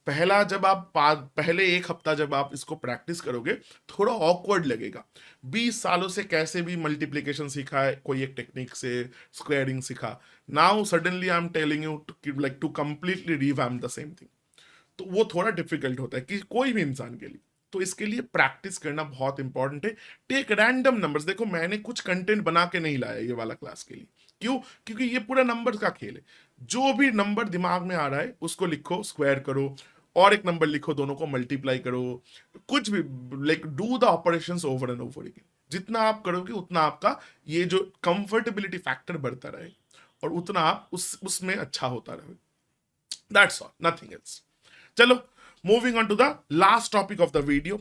पहला जब आप पहले एक हफ्ता जब आप इसको प्रैक्टिस करोगे थोड़ा ऑकवर्ड लगेगा। 20 सालों से कैसे भी मल्टीप्लिकेशन सीखा है, कोई एक टेक्निक से स्क्वायरिंग सीखा, now suddenly I am telling you like to completely revamp the same thing, तो वो थोड़ा डिफिकल्ट होता है कि कोई भी इंसान के लिए। तो इसके लिए प्रैक्टिस करना बहुत इंपॉर्टेंट है। Take random numbers. देखो मैंने कुछ कंटेंट बना के नहीं लाया ये वाला क्लास के लिए, क्यों? क्योंकि ये पूरा नंबर का खेल है। जो भी नंबर दिमाग में आ रहा है उसको लिखो, स्क्वायर करो, और एक नंबर लिखो, दोनों को मल्टीप्लाई करो, कुछ भी, like do the operations over and over again. जितना आप करोगे उतना आपका ये जो कंफर्टेबिलिटी फैक्टर बढ़ता रहे और उतना आप उसमें अच्छा होता रहे। That's all, nothing else. चलो, moving on to the last topic of the video.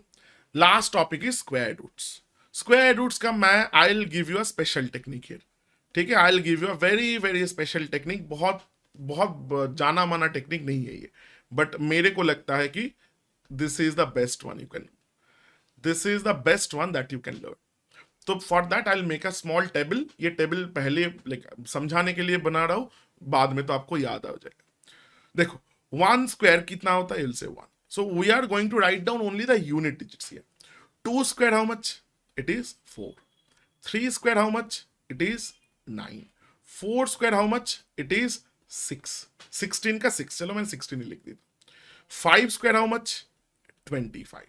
Last topic is square roots. Square roots का मैं I will give you a special technique here, ठीक है। I will give you a very very special technique. बहुत बहुत जाना माना technique नहीं है ये, बट मेरे को लगता है कि this is the best one you can, this is the best one that you can learn. तो for that I will make a small table. ये टेबल पहले लाइक समझाने के लिए बना रहा हूं, बाद में तो आपको याद आ जाएगा। देखो, वन स्क्वायर कितना होता है, will say one. So we are going to write down only the unit digits here. Two square how much, it is four. Three square how much, it is nine. Four square how much, it is six. 16 का 6, चलो मैंने 16 ही लिख दिया। Five square how much, 25।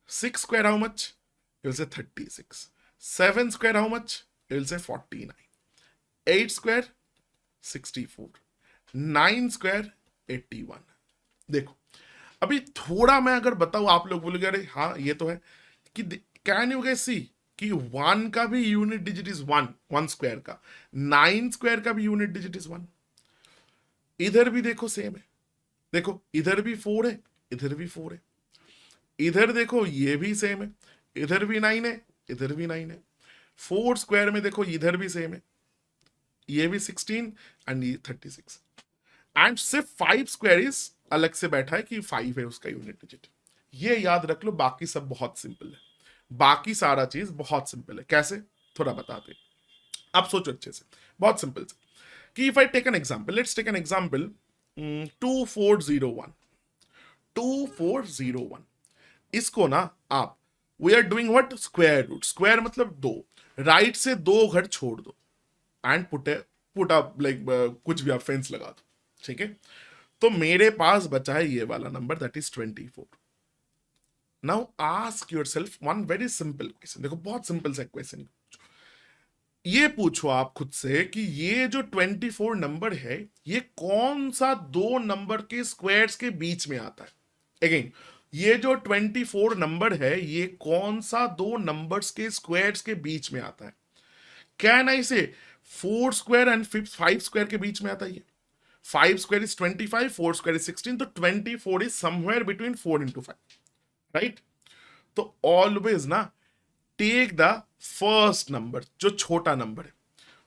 Six square how much, it will say 36. 7 square how much? It will say 49. 8 square 64. 9 square 81. देखो, अभी थोड़ा मैं अगर बताऊं, आप लोग बोलोगे अरे हाँ ये तो है कि कैन यू गाइस सी कि 1 का भी यूनिट डिजिट इज 1, 1 स्क्वायर का। 9 स्क्वायर का भी यूनिट डिजिट इज 1। इधर भी देखो सेम है, देखो इधर भी 4 है, इधर भी 4 है। इधर देखो ये भी सेम है, इधर भी 9 है, इधर भी 9 है। 4 स्क्वायर में देखो इधर भी सेम है, ये भी 16 एंड ये 36। एंड सिर्फ 5 स्क्वायर इज अलग से बैठा है कि 5 है उसका यूनिट डिजिट। ये याद रख लो, बाकी सब बहुत सिंपल है, बाकी सारा चीज बहुत सिंपल है। कैसे, थोड़ा बताते हैं, आप सोचो अच्छे से। बहुत सिंपल से कि if I take an example, let's take an example 2401। 2401 इसको ना आप, we are doing what, square root. Square मतलब दो, राइट से दो घर छोड़ दो एंड पुट अप लाइक कुछ भी आप फेंस लगा दो, ठीक है। तो मेरे पास बचा है ये वाला number, that is 24। Now ask yourself one very simple question. देखो बहुत सिंपल सा क्वेश्चन, ये पूछो आप खुद से कि ये जो 24 नंबर है ये कौन सा दो नंबर के स्क्वायर्स के बीच में आता है। अगेन, ये जो 24 नंबर है ये कौन सा दो नंबर्स के स्क्वायर्स के बीच में आता है। कैन आई से 4 स्क्वायर एंड 5 स्क्वायर के बीच में आता है ये। 5 स्क्वायर इज 25, 4 स्क्वायर इज 16, तो 24 is somewhere between 4 into 5, right. तो ऑलवेज ना टेक द फर्स्ट नंबर, जो छोटा नंबर है।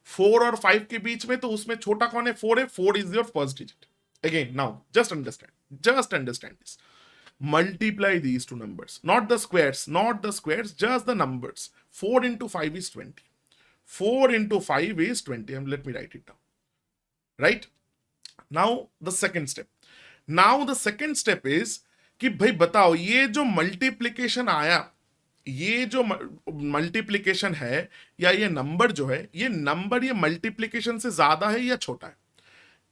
4 और 5 के बीच में, तो उसमें छोटा कौन है, 4 है। 4 is your first digit. Again now just understand this. Multiply these two numbers, not the squares, just the numbers. 4 into 5 is 20. 4 into 5 is 20. Let me write it down. Right? Now the second step is कि भाई बताओ ये जो multiplication आया, ये जो multiplication है या ये नंबर जो है, ये नंबर ये मल्टीप्लिकेशन से ज्यादा है या छोटा है।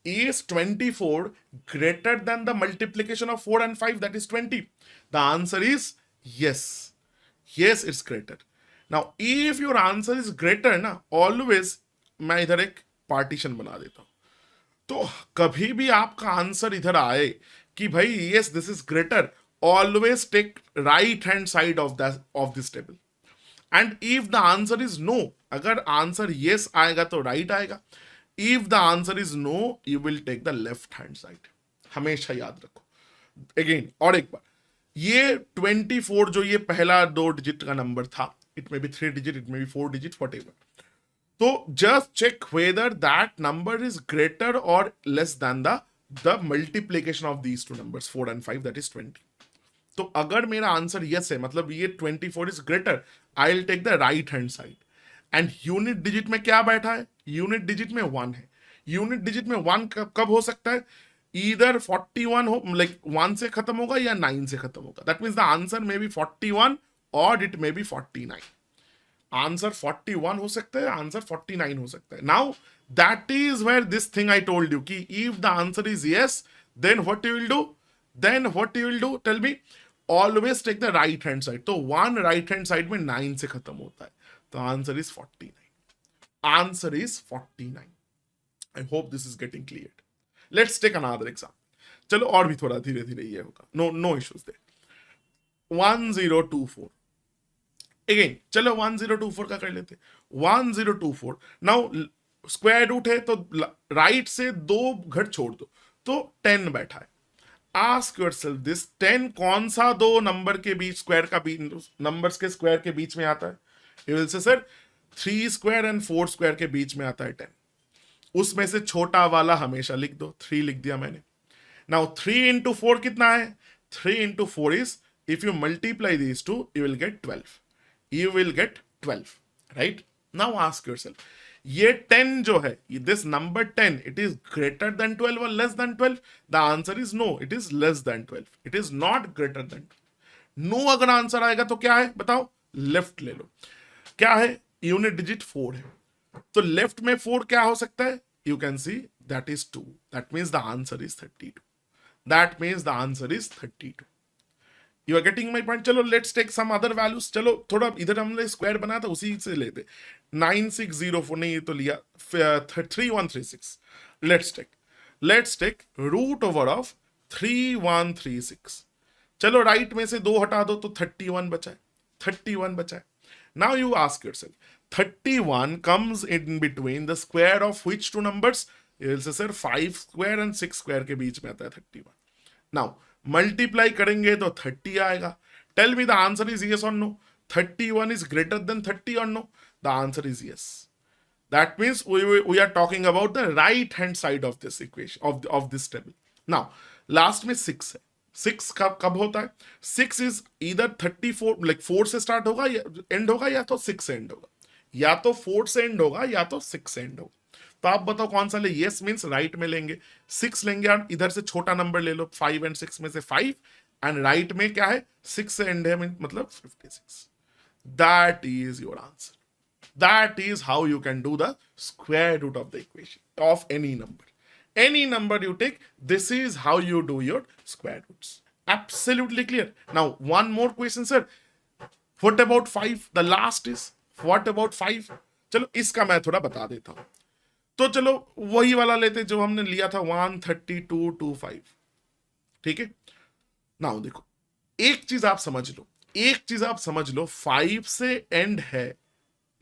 Is 24 greater than the multiplication of 4 and 5, that is 20? The answer is yes. Yes, it's greater. Now, if your answer is greater ना, always मैं इधर एक पार्टीशन बना देता हूं। तो कभी भी आपका आंसर इधर आए कि भाई yes this is greater, always take right hand side of this table. And if the answer is no, अगर आंसर yes आएगा तो right आएगा। If the answer is no, you will take the left hand side. हमेशा याद रखो। Again, और एक बार, ये 24 जो ये पहला दो डिजिट का नंबर था, it may be 3 digit, it may be 4 digit, whatever. तो just check whether that number is greater or less than the multiplication of these two numbers, 4 and 5, that is 20. तो अगर मेरा आंसर yes है, मतलब ये 24 is greater, I'll take the right hand side. And unit digit में क्या बैठा है, यूनिट डिजिट में 1 है। यूनिट डिजिट में 1 कब हो सकता है, इधर 41 हो, लाइक 1 से खत्म होगा या 9 से खत्म होगा। That means the answer may be 41 और इट मे बी 49। आंसर 41 हो सकता है, आंसर 49 हो सकता है। Now that is where this thing I told you कि if the answer is yes, then what you will do, tell me. Always take the right hand side. तो 1 right hand side में 9 से खत्म होता है, तो answer is 49। Answer is 49। I hope this is getting clear. Let's take another example. चलो और भी थोड़ा धीरे धीरे ये होगा, नो इश्यूज देयर। 1024 अगेन, चलो 1024 का कर लेते। 1024 नाउ स्क्वायर रूट है, तो राइट से दो घर छोड़ दो, तो 10 बैठा है। आस्क योरसेल्फ दिस, 10 कौन सा दो नंबर के बीच, स्क्वायर का बीच, नंबर्स के स्क्वायर के बीच में आता है? You will say sir 3 square and 4 square के बीच में आता है 10। उसमें से छोटा वाला हमेशा लिख दो, 3 लिख दिया मैंने। नाउ 3 इंटू 4 कितना है? 3 into 4 is, if you multiply these two you will get 12, you will get 12, right? Now ask yourself, ये 10 जो है, this number 10, it is greater than 12 और less than 12? The answer is no, it is less than 12, it is not greater than. No अगर answer आएगा तो क्या है बताओ? लेफ्ट ले लो। क्या है? यूनिट डिजिट 4 है, तो लेफ्ट में 4 क्या हो सकता है? You can see that is 2, that means the answer is 32, that means the answer is 32। You are getting my point? चलो let's take some other values. चलो थोड़ा इधर हमने स्क्वायर बनाया था उसी से लेते। 9604 नहीं, ये तो लिया 3136। Let's take root over of 3136। चलो राइट में से 2 हटा दो तो 31 बचा है, 31 बचा है। Now you ask yourself, 31 comes in between the square of which two numbers? You will say sir 5 square and 6 square के बीच में आता है 31। Now multiply करेंगे तो 30 आएगा। Tell me the answer is yes or no? 31 is greater than 30 or no? The answer is yes. That means we are talking about the right hand side of this equation, of this table. Now last में 6 है। 6 कब होता है? 6 is either 34, like 4 से start होगा या and होगा, या तो 6 से एंड होगा, या तो 4 से एंड होगा या तो 6 से एंड होगा। तो आप बताओ कौन सा ले? यस मीन्स राइट में लेंगे, 6 लेंगे और इधर से छोटा नंबर ले लो, 5 एंड 6 में से 5, एंड राइट में क्या है? 6 से एंड है, मतलब 56। That is your answer. That is how you can do the square root of the equation of any number. Any number you take, this is how you do your square roots. Absolutely clear. Now, one more question, sir. What about 5? The last is, what about 5? चलो इसका मैं थोड़ा बता देता हूं। तो चलो वही वाला लेते जो हमने लिया था 13225, ठीक है। नाउ देखो, एक चीज आप समझ लो, 5 से एंड है,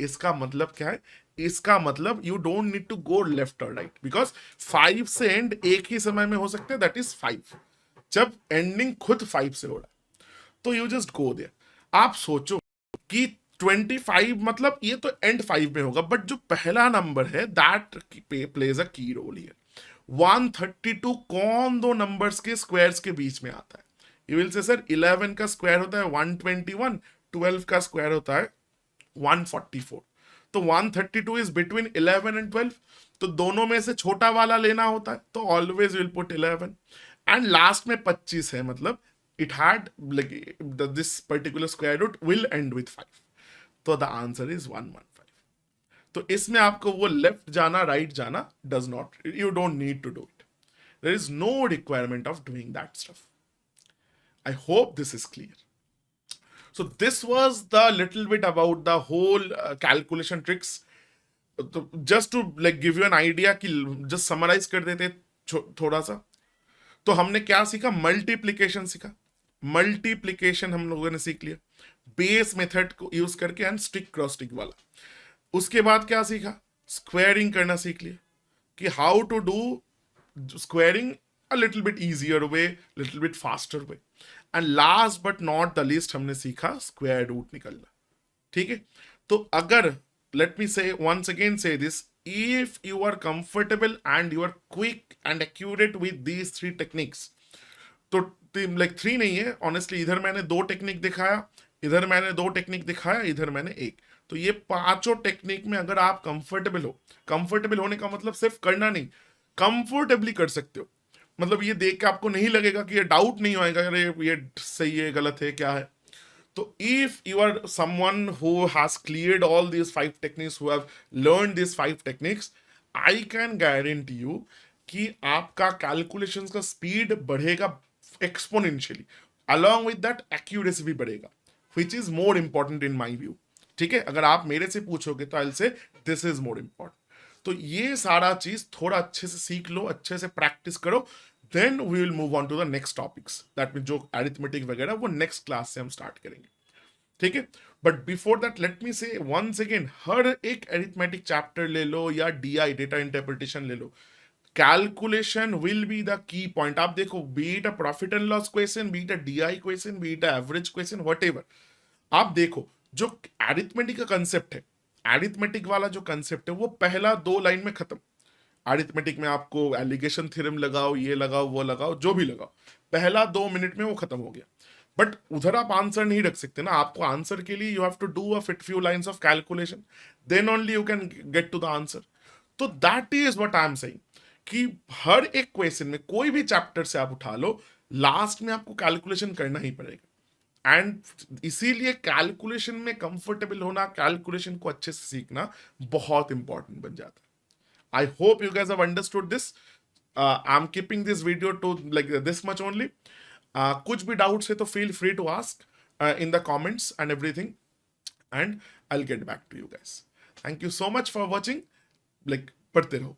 इसका मतलब क्या है? इसका मतलब you don't need to go left और राइट, बिकॉज 5 से एंड एक ही समय में हो सकते हैं, दैट इज 5, जब एंडिंग खुद 5 से हो रहा है, तो यू जस्ट गो देयर। आप सोचो कि 25 मतलब ये तो एंड 5 में होगा, बट जो पहला नंबर है दैट प्लेज अ की रोल हियर। 132 कौन दो नंबर्स के स्क्वायर्स के बीच में आता है? यू विल से सर 11 का स्क्वायर होता है 121, 12 का स्क्वायर होता है 144, तो 132 इज बिटवीन 11 एंड 12, तो दोनों में से छोटा वाला लेना होता है, तो always will put 11, and last में 25 है, मतलब it had this particular square root will end with 5, तो द आंसर इज 115। तो इसमें आपको वो लेफ्ट जाना राइट जाना does not, you don't need to do it, there is no requirement of doing that stuff. I hope this is clear. So this was the little bit about the whole calculation tricks. तो just to like give you an idea कि just summarize कर देते थोड़ा सा, तो हमने क्या सीखा? मल्टीप्लीकेशन सीखा, मल्टीप्लीकेशन हम लोगों ने सीख लिया बेस मेथड को यूज करके एंड स्टिक क्रॉस स्टिक वाला। उसके बाद क्या सीखा? स्क्वायरिंग करना सीख लिया कि how to do squaring a little bit easier way, little bit faster way, and last but not the least हमने सीखा स्क्वायर रूट निकलना, ठीक है। तो अगर let me say once again say this, if you are comfortable and you are quick and accurate with these 3 techniques, तो like 3 नहीं है ऑनेस्टली, इधर मैंने 2 टेक्निक दिखाया, इधर मैंने 2 टेक्निक दिखाया, इधर मैंने 1, तो ये 5 टेक्निक में अगर आप कंफर्टेबल हो, कंफर्टेबल होने का मतलब सिर्फ करना नहीं, कंफर्टेबली कर सकते हो, मतलब ये देख के आपको नहीं लगेगा कि ये डाउट नहीं होएगा अरे ये सही है गलत है क्या है। तो if you are someone who has cleared all these 5 techniques, who have learn these 5 techniques, I can guarantee you कि आपका कैलकुलेशंस का स्पीड बढ़ेगा exponentially, along with that accuracy भी बढ़ेगा, which is more important in my view, ठीक है। अगर आप मेरे से पूछोगे तो I will say this is more important. तो ये सारा चीज थोड़ा अच्छे से सीख लो, अच्छे से प्रैक्टिस करो, then we will move on to the next topics, that mean जो अरिथमेटिक वगैरह वो नेक्स्ट क्लास से हम स्टार्ट करेंगे, ठीक है। But before that let me से वंस अगेन, हर एक अरिथमेटिक चैप्टर ले लो या डीआई डेटा इंटरप्रिटेशन ले लो, calculation will be the key point. आप देखो, be it a profit and loss question, be it a DI question, be it a average question, whatever, आप देखो जो एरिथमेटिक का कंसेप्ट है, एरिथमेटिक वाला जो कंसेप्ट है वो पहला 2 लाइन में खत्म. एरिथमेटिक में आपको एलिगेशन थ्योरम लगाओ, ये लगाओ, वो लगाओ, जो भी लगाओ, पहला 2 मिनट में वो खत्म हो गया. बट उधर आप आंसर नहीं रख सकते ना. आपको आंसर के लिए you have to do a fit few lines of calculation, then only you can get to the answer. तो that is what I am saying कि हर एक क्वेश्चन में, कोई भी चैप्टर से आप उठा लो, लास्ट में आपको कैलकुलेशन करना ही पड़ेगा. एंड इसीलिए कैलकुलेशन में कंफर्टेबल होना, कैलकुलेशन को अच्छे से सीखना बहुत इंपॉर्टेंट बन जाता है. I hope you guys have understood this. I'm keeping this video to like this much only. कुछ भी डाउट्स है तो feel free to ask in the comments and everything, and I'll get back to you guys. Thank you so much for watching. Like, पढ़ते रहो.